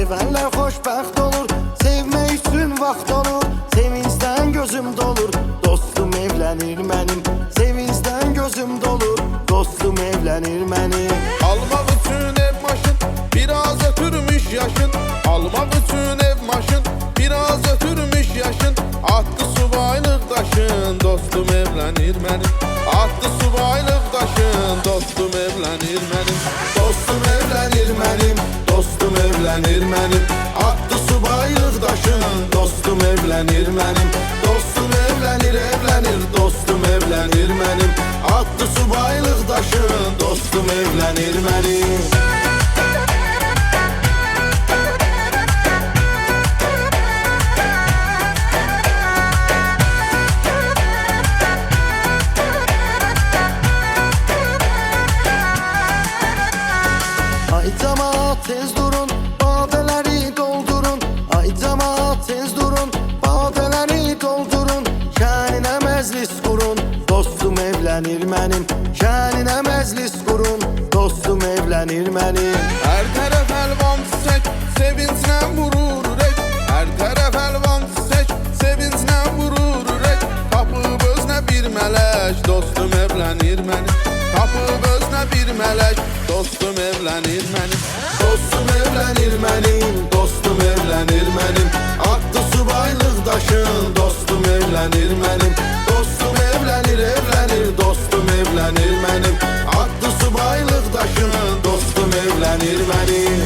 Sevenler xoşbəxt olur, sevmək üçün vaxt olur. Sevincdən gözüm dolur, dostum evlənir mənim. Sevincdən gözüm dolur, dostum evlənir mənim. Almaq üçün ev maşın, biraz ötürmüş yaşın. Almaq üçün ev maşın, biraz ötürmüş yaşın. Attı subaylıq daşın, dostum evlənir mənim. Attı subaylıq daşın, dostum evlənir mənim. Dostum evlənir mənim, dostum evlənir mənim. Attı subaylıq daşın, dostum evlənir mənim. Dostum evlənir, evlənir, dostum evlənir mənim. Attı subaylıq daşın, dostum evlənir mənim. Ay cemaat tez durun, badeleri doldurun. Ay cemaat tez durun, badeleri doldurun. Şənine məclis qurun, dostum evlənir mənim. Şənine məclis qurun, dostum evlənir mənim. Hər tərəf əlvan çiçək, sevinclə vurur ürək. Hər tərəf əlvan çiçək, sevinclə vurur ürək. Tapıb özünə bir mələk, dostum evlənir mənim. Tapıb özünə bir mələk, dostum evlənir mənim. Dostum evlənir mənim, dostum evlənir mənim. Attı subaylıq daşın, dostum evlənir mənim. Dostum evlənir, evlənir, dostum evlənir mənim. Attı subaylıq daşın, dostum evlənir mənim.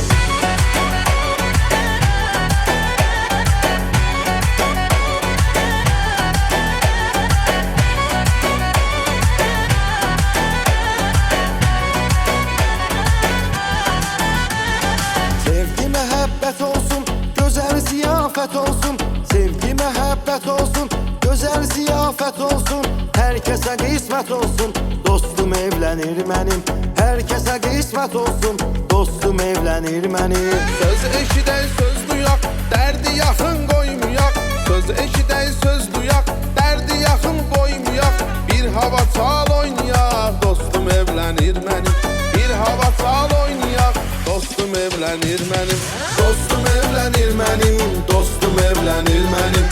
Sevgi məhəbbət olsun, gözəl ziyafət olsun. Sevgi məhəbbət olsun, gözəl ziyafət olsun. Hər kəsə qismət olsun, dostum evlənir mənim. Hər kəsə qismət olsun, dostum evlənir mənim. Söz eşidək, söz duyaq, dərdi yaxın qoymayaq. Söz eşidək, söz duyaq, dərdi yaxın qoymayaq. Bir hava çal oynayaq, dostum evlənir mənim. Bir hava çal oynayaq, dostum evlənir mənim. Dostum evlənir mənim, dostum evlənir mənim.